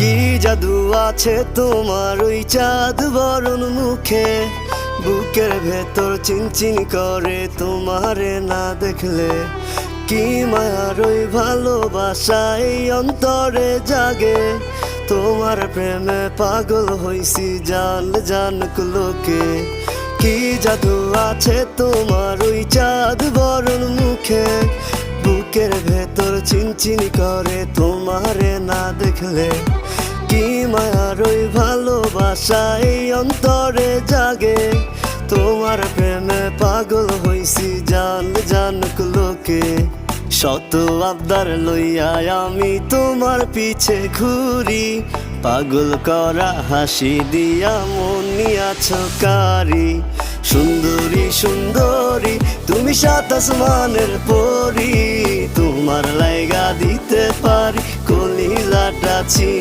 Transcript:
কি জাদু আছে তোমার ওই চাঁদ বরণ মুখে, বুকের ভেতর চিনচিন করে তোমারে না দেখলে। কি মায়ার ওই ভালোবাসা এই অন্তরে জাগে, তোমার প্রেমে পাগল হইছি জান জানুক লোকে। কি জাদু আছে তোমার ওই চাঁদ বরণ মুখে, বুকের ভেতর চিনচিন করে তোমারে না দেখলে। কি মায়ার ওই ভালোবাসা এই অন্তরে জাগে, তোমার প্রেমে পাগল হইছি জান জানুক লোকে। শত আবদার লইয়া আমি তোমার পিছে ঘুরি, পাগল করা হাসি দিয়া মন নিয়াছ কারি। সুন্দরী সুন্দরী তুমি সাত আসমানের পরি, তোমার লাইগা দিতে পারি কলিজাটা ছি।